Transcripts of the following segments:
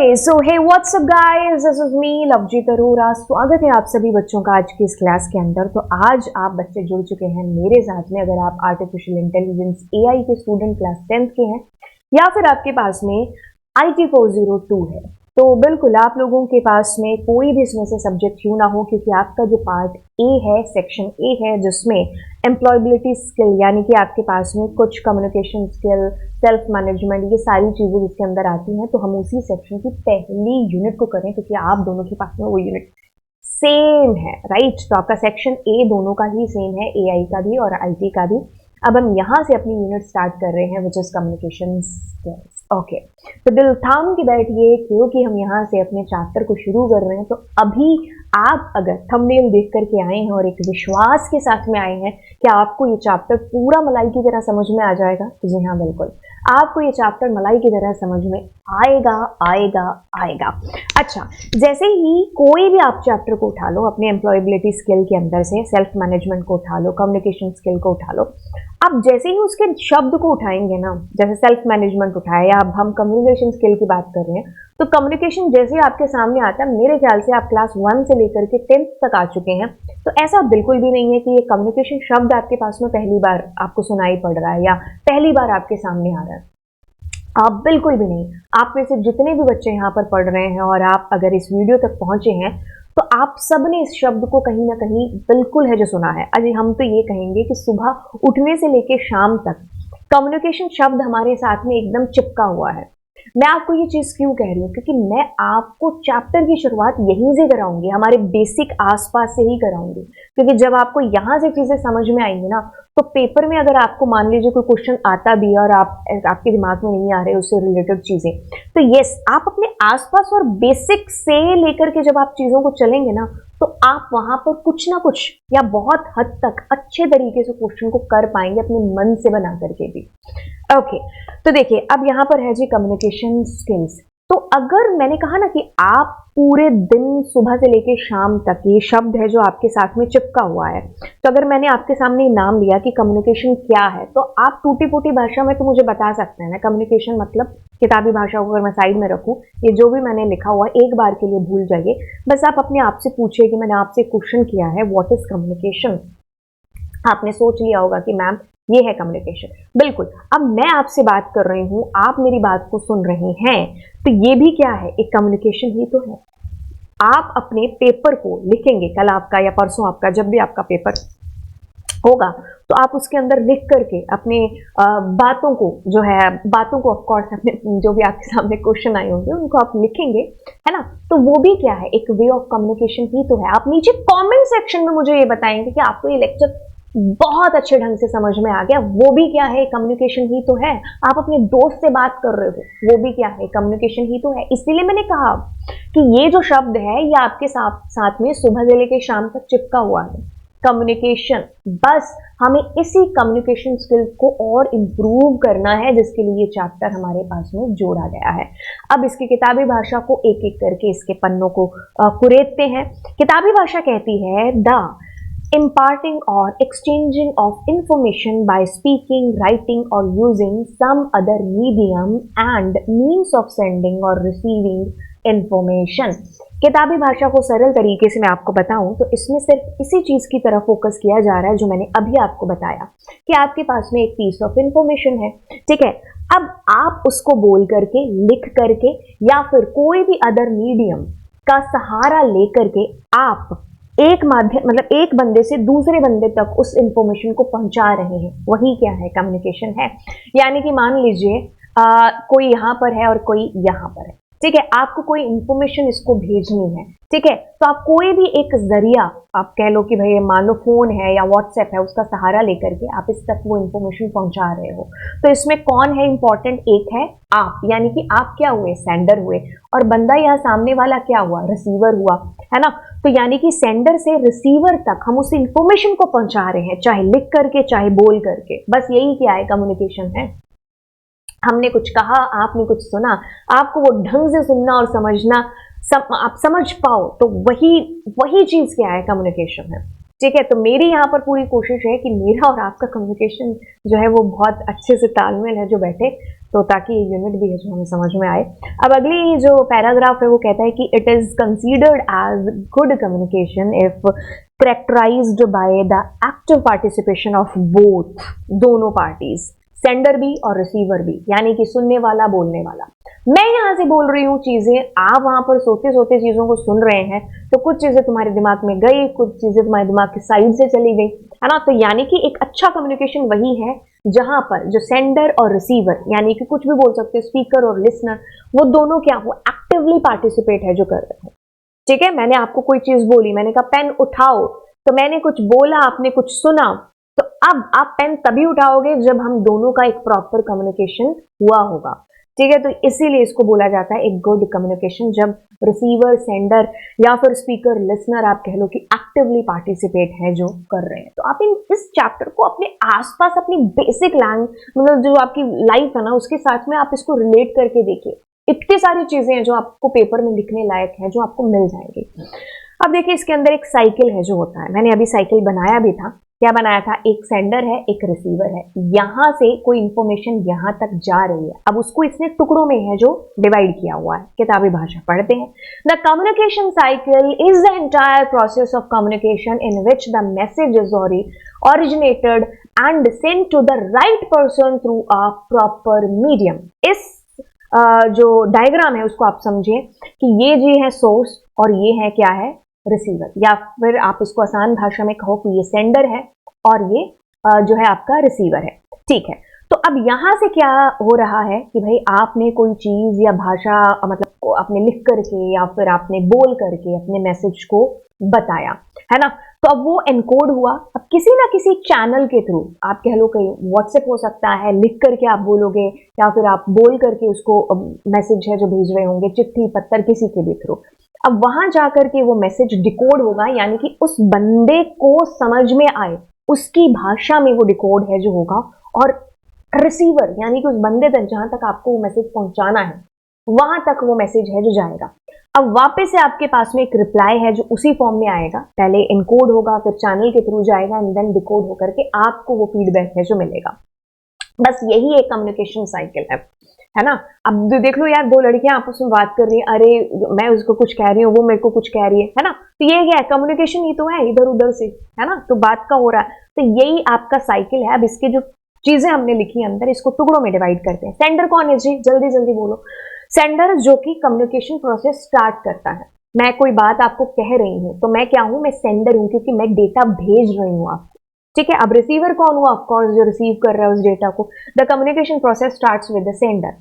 So hey what's up guys, this is me Lovjeet Arora. स्वागत है आप सभी बच्चों का आज की इस क्लास के अंदर। तो आज आप बच्चे जुड़ चुके हैं मेरे साथ में। अगर आप आर्टिफिशियल इंटेलिजेंस एआई के स्टूडेंट क्लास 10th के हैं या फिर आपके पास में IT 402 है, तो बिल्कुल आप लोगों के पास में कोई भी इसमें से सब्जेक्ट क्यों ना हो, क्योंकि आपका जो पार्ट ए है, सेक्शन ए है, जिसमें एम्प्लॉयबिलिटी स्किल यानी कि आपके पास में कुछ कम्युनिकेशन स्किल, सेल्फ मैनेजमेंट, ये सारी चीज़ें जिसके अंदर आती हैं, तो हम उसी सेक्शन की पहली यूनिट को करें, क्योंकि आप दोनों के पास में वो यूनिट सेम है, राइट। तो आपका सेक्शन ए दोनों का ही सेम है, एआई का भी और आईटी का भी। अब हम यहाँ से अपनी यूनिट स्टार्ट कर रहे हैं, which is communication skills. Okay, तो दिल थाम के बैठिए, क्योंकि हम यहाँ से अपने चैप्टर को शुरू कर रहे हैं। तो अभी आप अगर थंबनेल देख करके आए हैं और एक विश्वास के साथ में आए हैं कि आपको ये चैप्टर पूरा मलाई की तरह समझ में आ जाएगा, तो जी हाँ, बिल्कुल आपको ये चैप्टर मलाई की तरह समझ में आएगा आएगा आएगा। अच्छा, जैसे ही कोई भी आप चैप्टर को उठा लो, अपने एम्प्लॉयबिलिटी स्किल के अंदर से सेल्फ मैनेजमेंट को उठा लो, कम्युनिकेशन स्किल को उठा लो, अब जैसे ही उसके शब्द को उठाएंगे ना, जैसे सेल्फ मैनेजमेंट उठाया या अब हम कम्युनिकेशन स्किल की बात कर रहे हैं, तो कम्युनिकेशन जैसे आपके सामने आता है, मेरे ख्याल से आप क्लास 1 से लेकर के 10th तक आ चुके हैं। तो ऐसा बिल्कुल भी नहीं है कि ये कम्युनिकेशन शब्द आपके पास में पहली बार आपको सुनाई पड़ रहा है या पहली बार आपके सामने आ रहा है। आप बिल्कुल भी नहीं। आप में से जितने भी बच्चे यहाँ पर पढ़ रहे हैं और आप अगर इस वीडियो तक पहुंचे हैं, तो आप सब ने इस शब्द को कहीं ना कहीं बिल्कुल है जो सुना है। अजी हम तो ये कहेंगे कि सुबह उठने से लेके शाम तक कम्युनिकेशन शब्द हमारे साथ में एकदम चिपका हुआ है। मैं आपको ये चीज क्यों कह रही हूँ, क्योंकि मैं आपको चैप्टर की शुरुआत यहीं से कराऊंगी, हमारे बेसिक आसपास से ही कराऊंगी। क्योंकि जब आपको यहाँ से चीजें समझ में आएंगी ना, तो पेपर में अगर आपको मान लीजिए कोई क्वेश्चन आता भी है और आपके दिमाग में नहीं आ रहे उससे रिलेटेड चीजें, तो यस, आप अपने आसपास और बेसिक से लेकर के जब आप चीजों को चलेंगे ना, तो आप वहां पर कुछ ना कुछ या बहुत हद तक अच्छे तरीके से क्वेश्चन को कर पाएंगे, अपने मन से बना करके भी। ओके, तो देखिए अब यहाँ पर है जी कम्युनिकेशन स्किल्स। तो अगर मैंने कहा ना कि आप पूरे दिन सुबह से लेके शाम तक ये शब्द है जो आपके साथ में चिपका हुआ है, तो अगर मैंने आपके सामने नाम लिया कि कम्युनिकेशन क्या है, तो आप टूटी फूटी भाषा में तो मुझे बता सकते हैं ना, कम्युनिकेशन मतलब किताबी भाषा को अगर मैं साइड में रखूं, ये जो भी मैंने लिखा हुआ एक बार के लिए भूल जाइए। बस आप अपने आप से पूछिए कि मैंने आपसे क्वेश्चन किया है, व्हाट इज कम्युनिकेशन। आपने सोच लिया होगा कि मैम ये है कम्युनिकेशन। बिल्कुल, अब मैं आपसे बात कर रही हूं, आप मेरी बात को सुन रहे हैं, तो ये भी क्या है, एक कम्युनिकेशन ही तो है। आप अपने पेपर को लिखेंगे, कल आपका या परसों आपका, जब भी आपका पेपर होगा, तो आप उसके अंदर लिख करके अपने बातों को जो है, बातों को ऑफकोर्स अपने जो भी आपके सामने क्वेश्चन आए होंगे उनको आप लिखेंगे, है ना। तो वो भी क्या है, एक वे ऑफ कम्युनिकेशन ही तो है। आप नीचे कमेंट सेक्शन में मुझे ये बताएंगे कि आपको ये लेक्चर बहुत अच्छे ढंग से समझ में आ गया, वो भी क्या है, कम्युनिकेशन ही तो है। आप अपने दोस्त से बात कर रहे हो, वो भी क्या है, कम्युनिकेशन ही तो है। इसीलिए मैंने कहा कि ये जो शब्द है ये आपके साथ में सुबह से लेकर शाम तक चिपका हुआ है, कम्युनिकेशन। बस हमें इसी कम्युनिकेशन स्किल्स को और इंप्रूव करना है, जिसके लिए चैप्टर हमारे पास में जोड़ा गया है। अब इसकी किताबी भाषा को एक एक करके इसके पन्नों को कुरेदते हैं। किताबी भाषा कहती है the imparting or exchanging of information by speaking, writing or using some other medium and means of sending or receiving information। किताबी भाषा को सरल तरीके से मैं आपको बताऊं तो इसमें सिर्फ इसी चीज की तरफ फोकस किया जा रहा है जो मैंने अभी आपको बताया, कि आपके पास में एक पीस ऑफ इंफॉर्मेशन है, ठीक है। अब आप उसको बोल करके, लिख करके या फिर कोई भी अदर मीडियम का सहारा लेकर के आप एक माध्यम मतलब एक बंदे से दूसरे बंदे तक उस इंफॉर्मेशन को पहुंचा रहे हैं, वही क्या है, कम्युनिकेशन है। यानी कि मान लीजिए कोई यहाँ पर है और कोई यहाँ पर है, ठीक है, आपको कोई इंफॉर्मेशन इसको भेजनी है, ठीक है, तो आप कोई भी एक जरिया, आप कह लो कि भाई मान लो फोन है या व्हाट्सएप है, उसका सहारा लेकर के आप इस तक वो इंफॉर्मेशन पहुंचा रहे हो। तो इसमें कौन है इंपॉर्टेंट, एक है आप, यानी कि आप क्या हुए, सेंडर हुए, और बंदा यहाँ सामने वाला क्या हुआ, रिसीवर हुआ, है ना। तो यानी कि सेंडर से रिसीवर तक हम उस इंफॉर्मेशन को पहुंचा रहे हैं, चाहे लिख करके चाहे बोल करके। बस यही क्या है, कम्युनिकेशन है। हमने कुछ कहा, आपने कुछ सुना, आपको वो ढंग से सुनना और समझना, आप समझ पाओ, तो वही चीज क्या है, कम्युनिकेशन है, ठीक है। तो मेरी यहाँ पर पूरी कोशिश है कि मेरा और आपका कम्युनिकेशन जो है वो बहुत अच्छे से तालमेल है जो बैठे। तो ताकि ये यूनिट भी है जो हमें समझ में आए। अब अगली जो पैराग्राफ है वो कहता है कि it is considered as good communication if characterised by the active participation of both, दोनों पार्टीज, सेंडर भी और रिसीवर भी, यानी कि सुनने वाला बोलने वाला। मैं यहां से बोल रही हूँ चीजें, आप वहां पर सोते सोते चीजों को सुन रहे हैं, तो कुछ चीजें तुम्हारे दिमाग में गई, कुछ चीजें तुम्हारे दिमाग की साइड से चली गई, है ना। तो यानी कि एक अच्छा कम्युनिकेशन वही है जहां पर जो सेंडर और रिसीवर, यानी कि कुछ भी बोल सकते हो, स्पीकर और लिसनर, वो दोनों क्या, वो एक्टिवली पार्टिसिपेट है जो कर रहे हैं। ठीक है, मैंने आपको कोई चीज बोली, मैंने कहा पेन उठाओ, तो मैंने कुछ बोला, आपने कुछ सुना, तो अब आप पेन तभी उठाओगे जब हम दोनों का एक प्रॉपर कम्युनिकेशन हुआ होगा। ठीक है, तो इसीलिए इसको बोला जाता है एक गुड कम्युनिकेशन, जब रिसीवर, सेंडर या फिर स्पीकर, लिसनर आप कह लो कि एक्टिवली पार्टिसिपेट है जो कर रहे हैं। तो आप इस चैप्टर को अपने आसपास, अपनी बेसिक मतलब जो आपकी लाइफ है ना, उसके साथ में आप इसको रिलेट करके देखिए। इतनी सारी चीजें हैं जो आपको पेपर में लिखने लायक है, जो आपको मिल जाएंगी। अब देखिए, इसके अंदर एक साइकिल है जो होता है, मैंने अभी साइकिल बनाया भी था। क्या बनाया था, एक सेंडर है, एक रिसीवर है, यहां से कोई इंफॉर्मेशन यहां तक जा रही है। अब उसको इसने टुकड़ों में है जो डिवाइड किया हुआ है, किताबी भाषा पढ़ते हैं। The communication cycle is the entire process of communication in which the message is originated and sent to the right person through a proper medium। इस जो डायग्राम है उसको आप समझिए कि ये जी है सोर्स और ये है क्या है, रिसीवर, या फिर आप इसको आसान भाषा में कहो कि ये सेंडर है और ये जो है आपका रिसीवर है। ठीक है, तो अब यहां से क्या हो रहा है कि भाई आपने कोई चीज या भाषा, मतलब आपने लिख करके या फिर आपने बोल करके अपने मैसेज को बताया, है ना। तो अब वो एनकोड हुआ, अब किसी ना किसी चैनल के थ्रू, आप कह लो कहीं व्हाट्सएप हो सकता है, लिख करके आप बोलोगे, या फिर आप बोल करके उसको मैसेज है जो भेज रहे होंगे, चिट्ठी पत्थर, किसी के भी थ्रू। अब वहां जाकर के वो मैसेज डिकोड होगा, यानी कि उस बंदे को समझ में आए, उसकी भाषा में वो डिकोड है जो होगा, और रिसीवर यानी कि उस बंदे तक जहां तक आपको वो मैसेज पहुंचाना है, वहां तक वो मैसेज है जो जाएगा। अब वापस से आपके पास में एक रिप्लाई है जो उसी फॉर्म में आएगा, पहले इनकोड होगा, फिर चैनल के थ्रू जाएगा, एंड देन डिकोड होकर के आपको वो फीडबैक है जो मिलेगा। बस यही एक कम्युनिकेशन साइकिल है ना। अब देख लो यार, दो लड़कियां आपस में बात कर रही हैं, अरे मैं उसको कुछ कह रही हूँ, वो मेरे को कुछ कह रही है ना। तो ये क्या है, कम्युनिकेशन ही तो है, इधर उधर से, है ना, तो बात का हो रहा है। तो यही आपका साइकिल है। अब इसके जो चीजें हमने लिखी अंदर, इसको टुकड़ों में डिवाइड करते हैं। सेंडर कौन है जी, जल्दी जल्दी बोलो। सेंडर जो कि कम्युनिकेशन प्रोसेस स्टार्ट करता है। मैं कोई बात आपको कह रही हूं तो मैं क्या हूं, मैं सेंडर हूं, क्योंकि मैं डेटा भेज रही हूं आपको। ठीक है, अब रिसीवर कौन हुआ, ऑफ कोर्स जो रिसीव कर रहा है उस डेटा को। The communication process starts with the sender.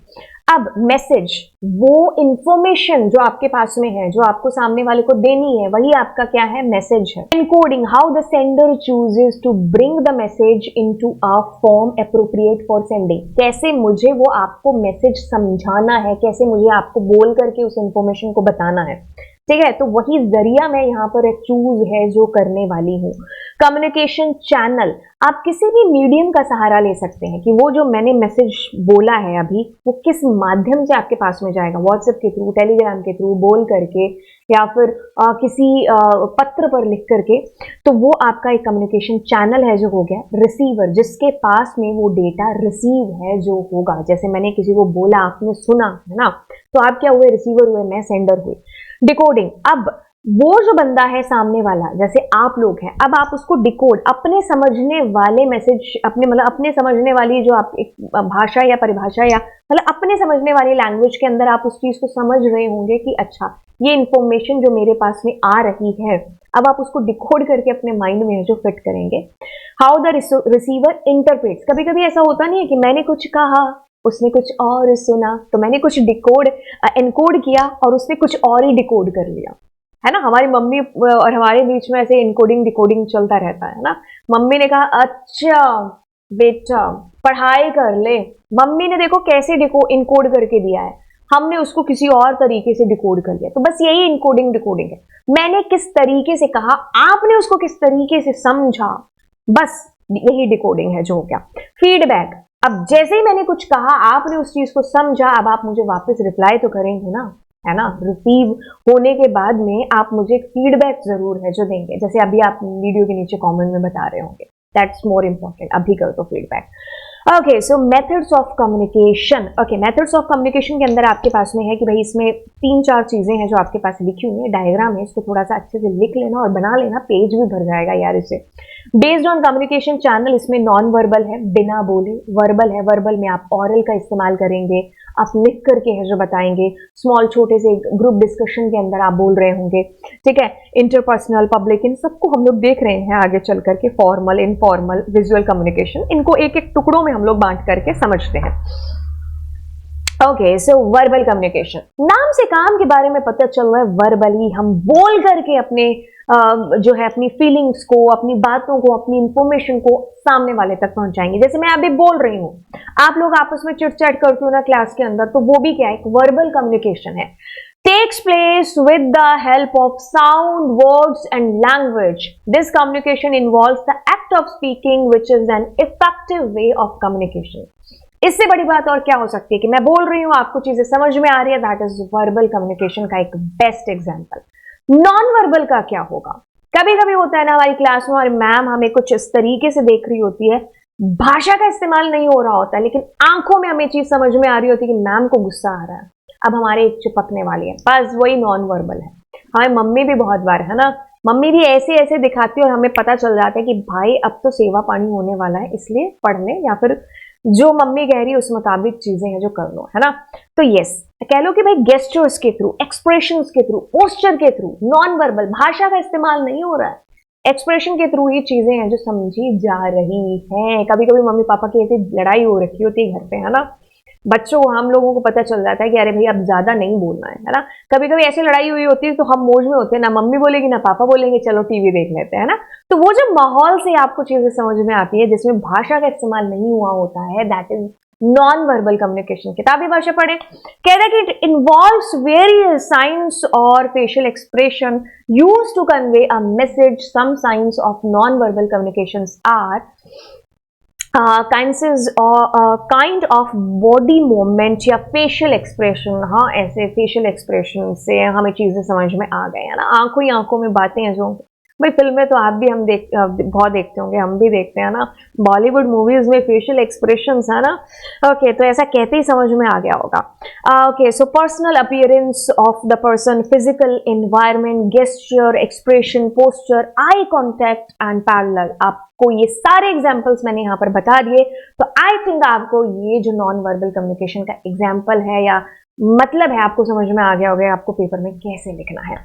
अब मैसेज, वो इंफॉर्मेशन जो आपके पास में है, जो आपको सामने वाले को देनी है, वही आपका क्या है, मैसेज है। Encoding, how the sender chooses to bring the message into a form appropriate for sending. कैसे मुझे वो आपको मैसेज समझाना है, कैसे मुझे आपको बोल करके उस इंफॉर्मेशन को बताना है। ठीक है, तो वही जरिया मैं यहाँ पर एक चूज है जो करने वाली हूँ। कम्युनिकेशन चैनल, आप किसी भी मीडियम का सहारा ले सकते हैं कि वो जो मैंने मैसेज बोला है अभी, वो किस माध्यम से आपके पास में जाएगा, व्हाट्सएप के थ्रू, टेलीग्राम के थ्रू, बोल करके, या फिर किसी पत्र पर लिख करके। तो वो आपका एक कम्युनिकेशन चैनल है जो हो गया। रिसीवर, जिसके पास में वो डेटा रिसीव है जो होगा, जैसे मैंने किसी को बोला, आपने सुना, है ना, तो आप क्या हुए, रिसीवर हुए, मैं सेंडर हुई। डिकोडिंग, अब वो जो बंदा है सामने वाला, जैसे आप लोग हैं, अब आप उसको डिकोड, अपने समझने वाले मैसेज, अपने समझने वाली जो आप एक भाषा या परिभाषा या अपने समझने वाली लैंग्वेज के अंदर आप उस चीज को समझ रहे होंगे कि अच्छा ये इंफॉर्मेशन जो मेरे पास में आ रही है, अब आप उसको डिकोड करके अपने माइंड में जो फिट करेंगे। हाउ द रिसीवर इंटरप्रेट्स, कभी कभी ऐसा होता नहीं है कि मैंने कुछ कहा, उसने कुछ और सुना, तो मैंने कुछ डिकोड एनकोड किया और उसने कुछ और ही डिकोड कर लिया, है ना। हमारी मम्मी और हमारे बीच में ऐसे इनकोडिंग डिकोडिंग चलता रहता है ना। मम्मी ने कहा अच्छा बेटा पढ़ाई कर ले, मम्मी ने देखो कैसे इनकोड करके दिया है, हमने उसको किसी और तरीके से डिकोड कर लिया। तो बस यही इनकोडिंग डिकोडिंग है, मैंने किस तरीके से कहा, आपने उसको किस तरीके से समझा, बस यही डिकोडिंग है जो हो गया। फीडबैक, अब जैसे ही मैंने कुछ कहा, आपने उस चीज को समझा, अब आप मुझे वापस रिप्लाई तो करेंगे ना, है ना। रिसीव होने के बाद में आप मुझे फीडबैक जरूर है जो देंगे, जैसे अभी आप वीडियो के नीचे कमेंट में बता रहे होंगे, दैट्स मोर इंपॉर्टेंट, अभी कर दो feedback. Okay, so methods of communication. Okay, methods of communication के अंदर आपके पास में है कि भाई इसमें 3-4 चीजें हैं जो आपके पास लिखी हुई है, डायग्राम है, इसको थोड़ा सा अच्छे से लिख लेना और बना लेना, पेज भी भर जाएगा यार इससे। बेस्ड ऑन कम्युनिकेशन चैनल, इसमें नॉन वर्बल है, बिना बोले, वर्बल है, वर्बल में आप ऑरल का इस्तेमाल करेंगे, आप लिख करके है जो बताएंगे, स्मॉल छोटे से ग्रुप डिस्कशन के अंदर आप बोल रहे होंगे, ठीक है, इंटरपर्सनल, पब्लिक, इन सबको हम लोग देख रहे हैं आगे चल करके, फॉर्मल, इनफॉर्मल, विजुअल कम्युनिकेशन, इनको एक एक टुकड़ों में हम लोग बांट करके समझते हैं। ओके, सो वर्बल कम्युनिकेशन, नाम से काम के बारे में पता चल रहा है, वर्बली हम बोल करके अपने जो है अपनी फीलिंग्स को, अपनी बातों को, अपनी इंफॉर्मेशन को सामने वाले तक पहुंचाएंगे। जैसे मैं अभी बोल रही हूं, आप लोग आपस में चिट चैट करते हो ना क्लास के अंदर, तो वो भी क्या है, एक वर्बल कम्युनिकेशन है। Takes place with the help of sound, words and language. This communication involves the act of speaking, which is an effective way of communication. इससे बड़ी बात और क्या हो सकती है कि मैं बोल रही हूं, आपको चीजें समझ में आ रही है, दैट इज वर्बल कम्युनिकेशन का एक बेस्ट एग्जांपल। नॉन वर्बल का क्या होगा? कभी कभी होता है ना हमारी क्लास में, और मैम हमें कुछ इस तरीके से देख रही होती है, भाषा का इस्तेमाल नहीं हो रहा होता, लेकिन आंखों में हमें चीज समझ में आ रही होती है कि मैम को गुस्सा आ रहा है, अब हमारे एक चिपकने वाली है, बस वही नॉन वर्बल है। हमारी मम्मी भी बहुत बार है ना, मम्मी भी ऐसे ऐसे दिखाती है और हमें पता चल जाता है कि भाई अब तो सेवा पानी होने वाला है, इसलिए पढ़ ले, या फिर जो मम्मी कह रही है उस मुताबिक चीजें हैं जो कर लो, है ना। तो यस, कह लो कि भाई गेस्चर्स के थ्रू, एक्सप्रेशंस के थ्रू, पोस्चर के थ्रू, नॉन वर्बल, भाषा का इस्तेमाल नहीं हो रहा है, एक्सप्रेशन के थ्रू ही चीजें हैं जो समझी जा रही हैं। कभी कभी मम्मी पापा की ऐसी लड़ाई हो रखी होती है घर पे, है ना, बच्चों को, हम लोगों को पता चल जाता है कि अरे भाई अब ज्यादा नहीं बोलना है ना। कभी कभी ऐसी लड़ाई हुई होती है तो हम मौज में होते हैं, ना मम्मी बोलेगी ना पापा बोलेंगे, चलो टीवी देख लेते हैं ना। तो वो जो माहौल से आपको चीजें समझ में आती है जिसमें भाषा का इस्तेमाल नहीं हुआ होता है, that is non verbal communication. किताबी भाषा पढ़े, कह रहा है कि इट इन्वॉल्व्स वेरियस साइंस और facial expression used to convey a message. Some signs of non verbal communications are kind of body movement या फेशियल एक्सप्रेशन। हाँ, ऐसे फेशियल एक्सप्रेशन से हमें चीजें समझ में आ गए, है ना। आंखों ही आंखों में बातें हैं जो, भाई फिल्में तो आप भी हम बहुत देखते होंगे, हम भी देखते हैं ना, बॉलीवुड मूवीज में फेशियल एक्सप्रेशंस है ना। ओके, तो ऐसा कहते ही समझ में आ गया होगा। Okay, so personal appearance of the person, physical environment, gesture, expression, posture, eye contact and parallel. आपको ये सारे एग्जांपल्स मैंने यहाँ पर बता दिए, तो आई थिंक आपको ये जो नॉन वर्बल कम्युनिकेशन का एग्जाम्पल है या मतलब है, आपको समझ में आ गया होगा आपको पेपर में कैसे लिखना है।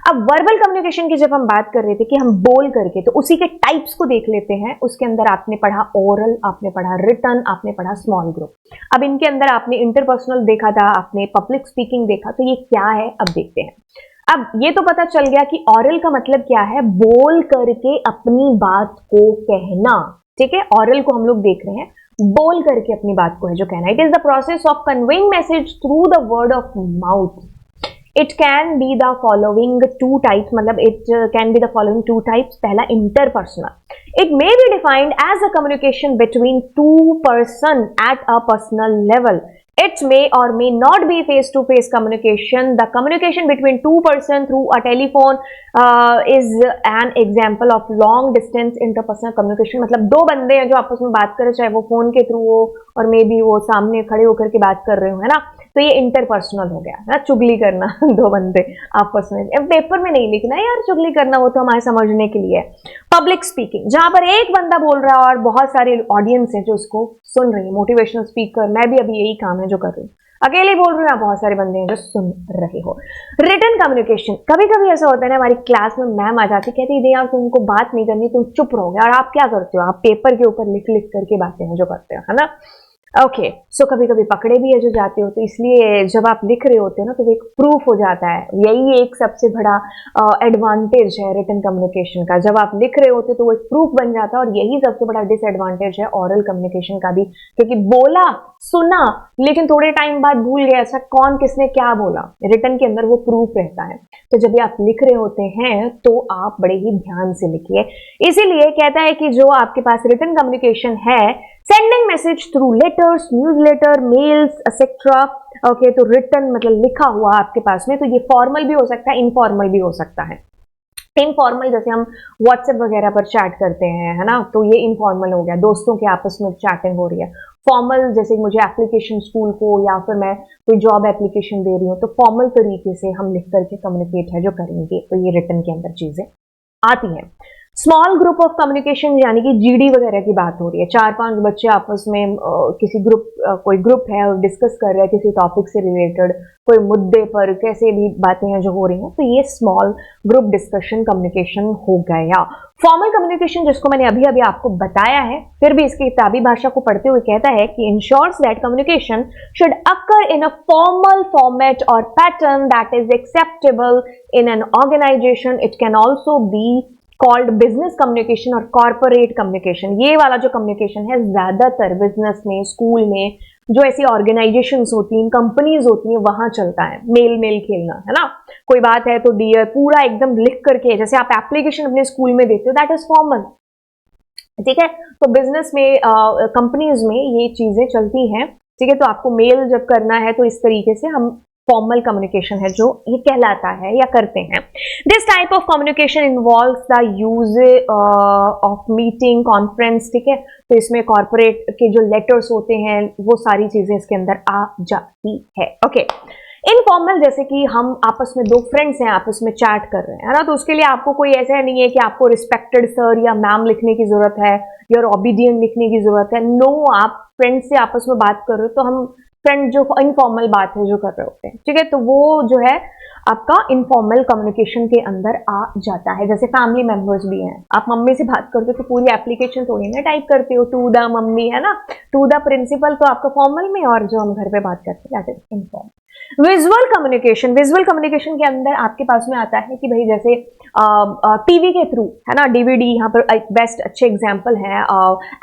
अब वर्बल कम्युनिकेशन की जब हम बात कर रहे थे कि हम बोल करके, तो उसी के टाइप्स को देख लेते हैं। उसके अंदर आपने पढ़ा ओरल, आपने पढ़ा रिटन, आपने पढ़ा स्मॉल ग्रुप। अब इनके अंदर आपने इंटरपर्सनल देखा था, आपने पब्लिक स्पीकिंग देखा, तो ये क्या है अब देखते हैं। अब ये तो पता चल गया कि ऑरल का मतलब क्या है, बोल करके अपनी बात को कहना, ठीक है। ऑरल को हम लोग देख रहे हैं, बोल करके अपनी बात को है जो कहना। It is the process of conveying message through the word of mouth. It can be the following two types, मतलब it can be the following two types. पहला, interpersonal. It may be defined as a communication between two person at a personal level. It may or may not be face-to-face communication. The communication between two persons through a telephone is an example of long-distance interpersonal communication. मतलब दो बंदे हैं जो आपस में बात कर रहे, चाहे वो फोन के थ्रू हो और मे बी वो सामने खड़े होकर के बात कर रहे हो, है ना। तो ये इंटरपर्सनल हो गया ना, चुगली करना दो बंदे आपस में। पेपर में नहीं लिखना यार चुगली करना, वो तो हमारे समझने के लिए है। पब्लिक स्पीकिंग, जहां पर एक बंदा बोल रहा है और बहुत सारी ऑडियंस है जो उसको सुन रही है। मोटिवेशनल स्पीकर, मैं भी अभी यही काम है जो कर रही हूँ, अकेले बोल रही हूँ, बहुत सारे बंदे हैं जो सुन रहे हो। रिटन कम्युनिकेशन, कभी कभी ऐसा होता है ना, हमारी क्लास में मैम आ जाती, कहती है यार तुमको बात नहीं करनी, तुम चुप रहोगे, और आप क्या करते हो, आप पेपर के ऊपर लिख लिख करके बातें हैं जो करते हो, है ना। ओके, सो कभी कभी पकड़े भी है जो जाते हो, तो इसलिए जब आप लिख रहे होते हो ना, तो एक प्रूफ हो जाता है। यही एक सबसे बड़ा एडवांटेज है रिटन कम्युनिकेशन का। जब आप लिख रहे होते तो वो एक प्रूफ बन जाता है, और यही सबसे बड़ा डिसएडवांटेज है ऑरल कम्युनिकेशन का भी, क्योंकि बोला, सुना, लेकिन थोड़े टाइम बाद भूल गया, अच्छा कौन किसने क्या बोला। रिटन के अंदर वो प्रूफ रहता है। तो जब आप लिख रहे होते हैं तो आप बड़े ही ध्यान से लिखिए। इसीलिए कहता है कि जो आपके पास रिटन कम्युनिकेशन है, sending message through letters, newsletter, mails etcetera. Okay, तो रिटन मतलब लिखा हुआ आपके पास में, तो ये फॉर्मल भी हो सकता है, इनफॉर्मल भी हो सकता है। इनफॉर्मल जैसे हम व्हाट्सएप वगैरह पर चैट करते हैं, है ना, तो ये इनफॉर्मल हो गया, दोस्तों के आपस में चैटिंग हो रही है। फॉर्मल जैसे मुझे एप्लीकेशन स्कूल को या फिर मैं कोई जॉब एप्लीकेशन दे रही हूँ, तो फॉर्मल तरीके से हम लिख करके कम्युनिकेट है जो करेंगे, तो ये रिटर्न के अंदर चीजें आती हैं। स्मॉल ग्रुप ऑफ कम्युनिकेशन यानी कि जीडी वगैरह की बात हो रही है, 4-5 बच्चे आपस में किसी ग्रुप कोई ग्रुप है और डिस्कस कर रहे हैं किसी टॉपिक से रिलेटेड, कोई मुद्दे पर कैसे भी बातें हैं जो हो रही हैं, तो ये स्मॉल ग्रुप डिस्कशन कम्युनिकेशन हो गया। फॉर्मल कम्युनिकेशन जिसको मैंने अभी अभी आपको बताया है, फिर भी इसकी किताबी भाषा को पढ़ते हुए कहता है कि ensures that communication should occur in a formal format और pattern that is acceptable in an organization. It can also be called business communication और कॉर्पोरेट कम्युनिकेशन। ये वाला जो कम्युनिकेशन है ज्यादातर बिजनेस में, स्कूल में, जो ऐसी ऑर्गेनाइजेशंस होती हैं, कंपनीज होती हैं, वहां चलता है मेल मेल खेलना, है ना। कोई बात है तो डियर पूरा एकदम लिख करके, जैसे आप एप्लीकेशन अपने स्कूल में देते हो, दैट इज फॉर्मल, ठीक है। तो बिजनेस में, कंपनीज में ये चीजें चलती हैं, ठीक है। तो आपको मेल जब करना है तो इस तरीके से हम फॉर्मल कम्युनिकेशन है जो ये कहलाता है या करते हैं। This type of communication involves the use of meeting, conference, ठीक है। तो इसमें कॉर्पोरेट के जो लेटर्स होते हैं वो सारी चीजें इसके अंदर आ जाती है। ओके, इनफॉर्मल जैसे कि हम आपस में दो फ्रेंड्स हैं, आपस में चैट कर रहे हैं, है ना, तो उसके लिए आपको कोई ऐसा नहीं है कि आपको रिस्पेक्टेड सर या मैम लिखने की जरूरत है या ओबीडियंट लिखने की जरूरत है। नो, आप फ्रेंड्स से आपस में बात कर रहे हो तो हम फ्रेंड जो इनफॉर्मल बात है जो कर रहे होते हैं, ठीक है। तो वो जो है आपका इनफॉर्मल कम्युनिकेशन के अंदर आ जाता है। जैसे फैमिली मेंबर्स भी हैं, आप मम्मी से बात करते हो तो पूरी एप्लीकेशन थोड़ी ना टाइप करते हो, टू द मम्मी, है ना, टू द प्रिंसिपल, तो आपका फॉर्मल में, और जो हम घर पे बात करते हैं that is informal. Visual communication, visual communication के अंदर आपके पास में आता है कि भाई जैसे टीवी के थ्रू, है ना, डीवीडी यहाँ पर बेस्ट अच्छे एग्जाम्पल है,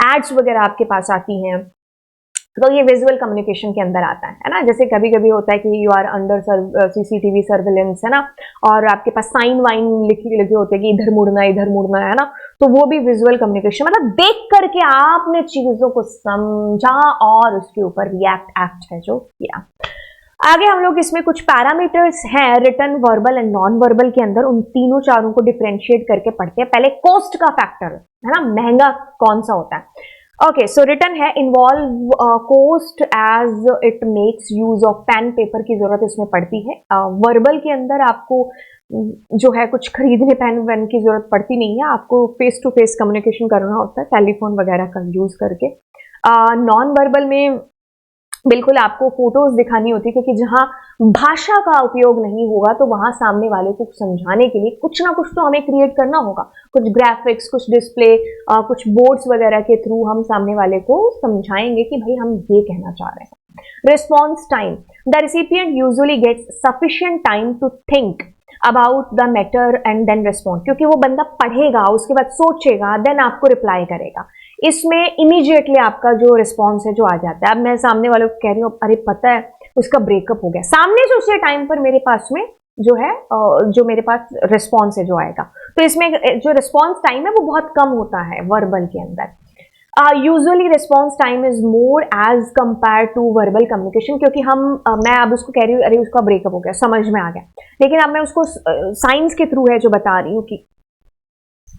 एड्स वगैरह आपके पास आती हैं, तो ये विजुअल कम्युनिकेशन के अंदर आता है ना। जैसे कभी कभी होता है कि you are under CCTV surveillance, है ना, और आपके पास साइन वाइन लिखे होते हैं कि इधर मुड़ना है ना, तो वो भी विजुअल कम्युनिकेशन, मतलब देख करके आपने चीजों को समझा और उसके ऊपर रिएक्ट एक्ट है जो किया। आगे हम लोग इसमें कुछ पैरामीटर्स हैं written, verbal and non verbal के अंदर, उन तीनों चारों को डिफरेंशिएट करके पढ़ते हैं। पहले कॉस्ट का फैक्टर, है ना, महंगा कौन सा होता है। ओके, सो रिटन है involve cost as it makes use of pen paper की जरूरत इसमें पड़ती है। वर्बल के अंदर आपको जो है कुछ खरीदने पेन वेन की जरूरत पड़ती नहीं है, आपको फेस टू फेस कम्युनिकेशन करना होता है टेलीफोन वगैरह का यूज करके। नॉन वर्बल में बिल्कुल आपको फोटोज दिखानी होती है, क्योंकि जहां भाषा का उपयोग नहीं होगा तो वहां सामने वाले को समझाने के लिए कुछ ना कुछ तो हमें क्रिएट करना होगा, कुछ ग्राफिक्स, कुछ डिस्प्ले, कुछ बोर्ड्स वगैरह के थ्रू हम सामने वाले को समझाएंगे कि भाई हम ये कहना चाह रहे हैं। Response time, the recipient usually gets sufficient time to think about the matter and then respond, क्योंकि वो बंदा पढ़ेगा, उसके बाद सोचेगा, देन आपको रिप्लाई करेगा। इसमें इमीडिएटली आपका जो रिस्पॉन्स है जो आ जाता है। अब मैं सामने वालों को कह रही हूँ अरे पता है उसका ब्रेकअप हो गया, सामने से उसी टाइम पर मेरे पास में जो है जो मेरे पास रिस्पॉन्स है जो आएगा, तो इसमें जो रिस्पॉन्स टाइम है वो बहुत कम होता है वर्बल के अंदर। Usually response time is more as compare to verbal communication, क्योंकि मैं अब उसको कह रही हूँ अरे उसका ब्रेकअप हो गया, समझ में आ गया, लेकिन अब मैं उसको साइंस के थ्रू है जो बता रही हूँ कि,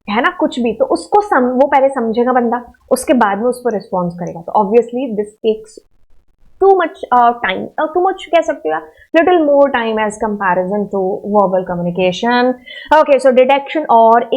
है ना, कुछ भी, तो उसको वो पहले समझेगा बंदा, उसके बाद में उस पर रिस्पॉन्स करेगा। तो obviously this takes too much time, too much कह सकते हो, little more time as comparison to verbal communication. Okay, so detection और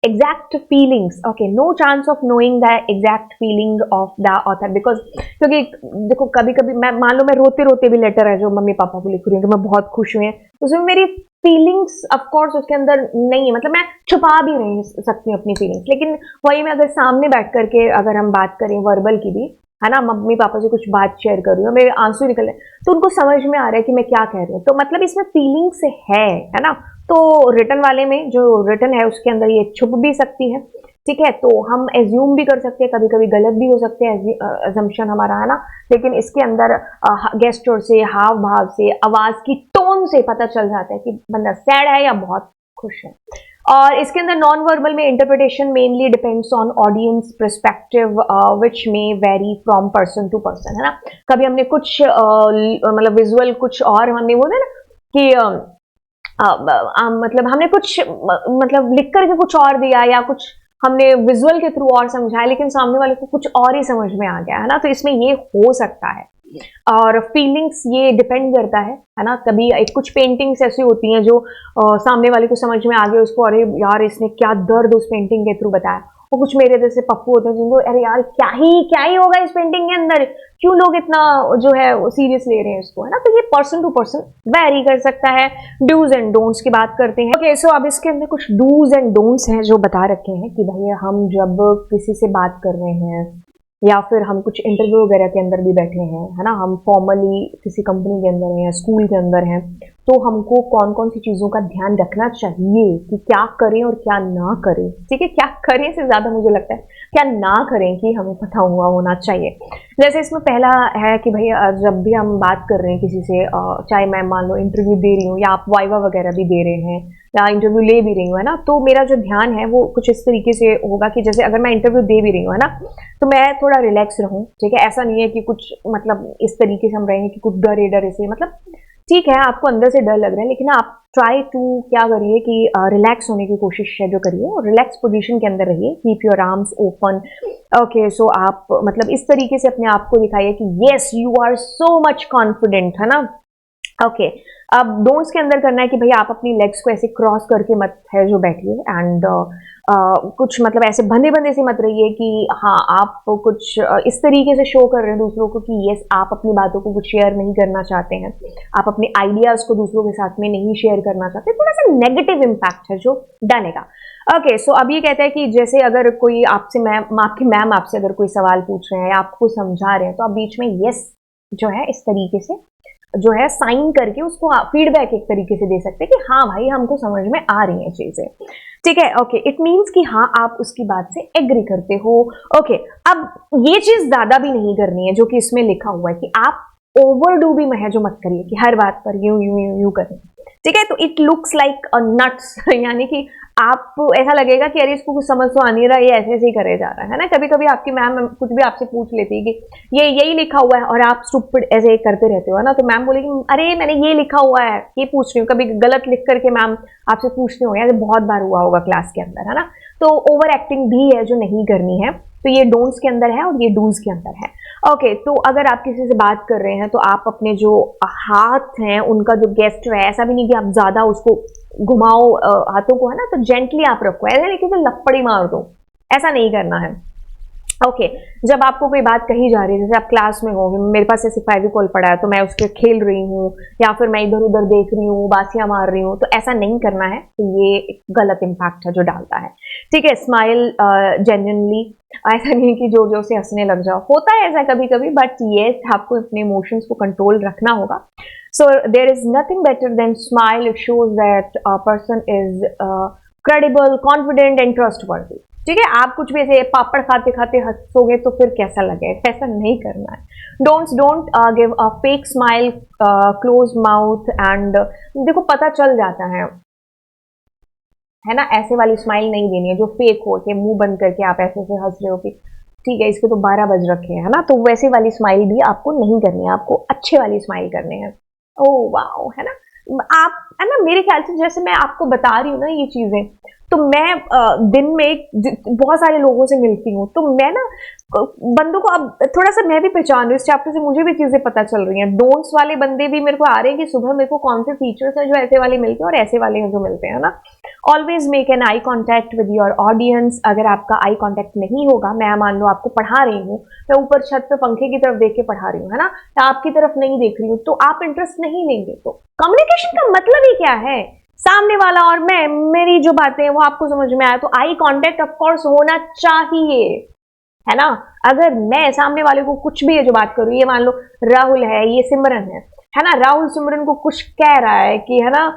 exact feelings, okay, no chance of knowing the exact feeling of the author, because क्योंकि देखो कभी कभी मैं मान लो मैं रोते रोते भी लेटर है जो मम्मी पापा को लिख रही हूँ कि मैं बहुत खुश हुई, उसमें मेरी फीलिंग्स ऑफ कोर्स उसके अंदर नहीं है, मतलब मैं छुपा भी नहीं सकती हूँ अपनी फीलिंग्स, लेकिन वही मैं अगर सामने बैठ करके अगर हम बात करें वर्बल की भी, है ना, मम्मी पापा से कुछ बात शेयर कर रही हूँ, मेरे आंसू निकल रहे हैं, तो उनको समझ में आ रहा है कि मैं क्या कह रही हूँ, तो मतलब इसमें फीलिंग्स है ना। तो रिटन वाले में जो रिटन है उसके अंदर ये छुप भी सकती है, ठीक है, तो हम एज्यूम भी कर सकते हैं, कभी कभी गलत भी हो सकते हैं एजम्पशन हमारा, है ना, लेकिन इसके अंदर गेस्चर से, हाव भाव से, आवाज की टोन से पता चल जाता है कि बंदा सैड है या बहुत खुश है। और इसके अंदर नॉन वर्बल में interpretation mainly depends on audience perspective which may vary from person to person, है ना। कभी हमने कुछ मतलब विजुअल कुछ और हमने बोला ना कि मतलब हमने कुछ मतलब लिख करके कुछ और दिया या कुछ हमने विजुअल के थ्रू और समझाया, लेकिन सामने वाले को कुछ और ही समझ में आ गया, है ना। तो इसमें ये हो सकता है। और फीलिंग्स ये डिपेंड करता है ना। कभी एक कुछ पेंटिंग्स ऐसी होती हैं जो सामने वाले को समझ में आ गया, उसको अरे यार इसने क्या दर्द उस पेंटिंग के थ्रू बताया। और कुछ मेरे जैसे पप्पू होते हैं जिनको अरे यार क्या ही होगा इस पेंटिंग के अंदर, क्यों लोग इतना जो है सीरियस ले रहे हैं इसको, है ना। तो ये पर्सन टू पर्सन वेरी कर सकता है। डूज एंड डोंट्स की बात करते हैं। ओके, सो अब इसके अंदर कुछ डूज एंड डोंट्स हैं जो बता रखे हैं कि भाई हम जब किसी से बात कर रहे हैं या फिर हम कुछ इंटरव्यू वगैरह के अंदर भी बैठे हैं, है ना, हम फॉर्मली किसी कंपनी के अंदर हैं या स्कूल के अंदर हैं, तो हमको कौन कौन सी चीज़ों का ध्यान रखना चाहिए कि क्या करें और क्या ना करें। ठीक है, क्या करें से ज़्यादा मुझे लगता है क्या ना करें कि हमें पता हुआ होना चाहिए। जैसे इसमें पहला है कि भाई जब भी हम बात कर रहे हैं किसी से, चाहे मैं मान लो इंटरव्यू दे रही हूँ या आप वाइवा वगैरह भी दे रहे हैं या इंटरव्यू ले भी रही हूँ, है ना, तो मेरा जो ध्यान है वो कुछ इस तरीके से होगा कि जैसे अगर मैं इंटरव्यू दे भी रही हूँ, है ना, तो मैं थोड़ा रिलैक्स रहूँ। ठीक है, ऐसा नहीं है कि कुछ मतलब इस तरीके से हम रहें कि कुछ डरे डरे से, मतलब ठीक है आपको अंदर से डर लग रहा है, लेकिन आप ट्राई टू क्या करिए कि रिलैक्स होने की कोशिश है जो करिए और रिलैक्स पोजीशन के अंदर रहिए। Keep your arms open. Okay, so आप मतलब इस तरीके से अपने आप को दिखाइए कि yes you are so much confident, है ना। ओके, अब डोंट्स के अंदर करना है कि भाई आप अपनी लेग्स को ऐसे क्रॉस करके मत है जो बैठिए, एंड कुछ मतलब ऐसे बंधे बंधे से मत रहिए कि हाँ आप कुछ इस तरीके से शो कर रहे हैं दूसरों को कि यस आप अपनी बातों को कुछ शेयर नहीं करना चाहते हैं, आप अपने आइडियाज को दूसरों के साथ में नहीं शेयर करना चाहते। थोड़ा सा नेगेटिव इम्पैक्ट है जो डालेगा। ओके, सो अब ये कहता है कि जैसे अगर कोई आपसे आपकी मैम आपसे अगर कोई सवाल पूछ रहे हैं या आपको समझा रहे हैं, तो आप बीच में यस जो है इस तरीके से जो है साइन करके उसको फीडबैक एक तरीके से दे सकते हैं कि हाँ भाई हमको समझ में आ रही हैं चीजें। ठीक है, ओके, इट मीन्स कि हाँ आप उसकी बात से एग्री करते हो। ओके, अब ये चीज ज्यादा भी नहीं करनी है जो कि इसमें लिखा हुआ है कि आप ओवरडू भी महजो मत करिए कि हर बात पर यूं यूं यूं यूं करें। ठीक है, तो it looks like a nuts यानी कि आपको ऐसा लगेगा कि अरे इसको कुछ समझ तो आ नहीं रहा, ये ऐसे ऐसे ही करे जा रहा है ना। कभी कभी आपकी मैम कुछ भी आपसे पूछ लेती है कि ये यही लिखा हुआ है और आप स्टूपिड ऐसे करते रहते हो, है ना, तो मैम बोलेगी अरे मैंने ये लिखा हुआ है ये पूछ रही हूँ। कभी गलत लिख करके मैम आपसे पूछते हो, यार बहुत बार हुआ होगा क्लास के अंदर, है ना। तो ओवर एक्टिंग भी है जो नहीं करनी है। तो ये डोंट्स के अंदर है और ये डूज के अंदर है। ओके, तो अगर आप किसी से बात कर रहे हैं तो आप अपने जो हाथ हैं उनका जो गेस्चर है, ऐसा भी नहीं कि आप ज्यादा उसको घुमाओ हाथों को, है ना, तो जेंटली आप रखो, ऐसा नहीं कि लपड़ी मार दो, ऐसा नहीं करना है। ओके, जब आपको कोई बात कही जा रही है, जैसे आप क्लास में हो, मेरे पास ऐसे फेविकोल पड़ा है तो मैं उसके खेल रही हूँ या फिर मैं इधर उधर देख रही हूँ बासियां मार रही हूँ, तो ऐसा नहीं करना है। तो ये एक गलत इम्पैक्ट है जो डालता है। ठीक है, स्माइल जेन्युइनली, ऐसा नहीं कि जोर जोर से हंसने लग जाओ, होता है ऐसा कभी कभी, बट ये आपको अपने इमोशंस को कंट्रोल रखना होगा। So there is nothing better than smile, it shows that a person is credible, confident and trustworthy. ठीक है, आप कुछ भी ऐसे पापड़ खाते खाते हंसोगे तो फिर कैसा लगेगा, ऐसा नहीं करना है। Don't give a fake smile, close mouth and, देखो पता चल जाता है ना, ऐसे वाली स्माइल नहीं देनी है जो फेक हो के मुंह बंद करके आप ऐसे से हंस रहे हो कि ठीक है इसके तो 12 बज रखे हैं, है ना, तो वैसे वाली स्माइल भी आपको नहीं करनी है, आपको अच्छे वाली स्माइल करने हैं। ओ वाओ, है ना, आप, है ना, मेरे ख्याल से जैसे मैं आपको बता रही हूँ ना ये चीजें, तो मैं दिन में बहुत सारे लोगों से मिलती हूँ, तो मैं ना बंदों को अब थोड़ा सा मैं भी पहचान रही हूँ, इस चैप्टर से मुझे भी चीजें पता चल रही हैं। डोंट्स वाले बंदे भी मेरे को आ रहे हैं कि सुबह मेरे को कौन से फीचर्स हैं जो ऐसे वाले मिलते हैं और ऐसे वाले हैं जो मिलते हैं ना। Always make an eye contact with your audience. अगर आपका आई कॉन्टैक्ट नहीं होगा, मैं मान लो आपको पढ़ा रही हूँ, मैं ऊपर छत पे पंखे की तरफ देख के पढ़ा रही हूँ, है ना, या आपकी तरफ नहीं देख रही हूँ, तो आप इंटरेस्ट नहीं लेंगे। तो कम्युनिकेशन का मतलब ही क्या है, सामने वाला और मैं, मेरी जो बातें हैं वो आपको समझ में आया, तो आई कांटेक्ट ऑफ कोर्स होना चाहिए, है ना। अगर मैं सामने वाले को कुछ भी है जो बात करूं, ये मान लो राहुल है, ये सिमरन है ना, राहुल सिमरन को कुछ कह रहा है कि, है ना,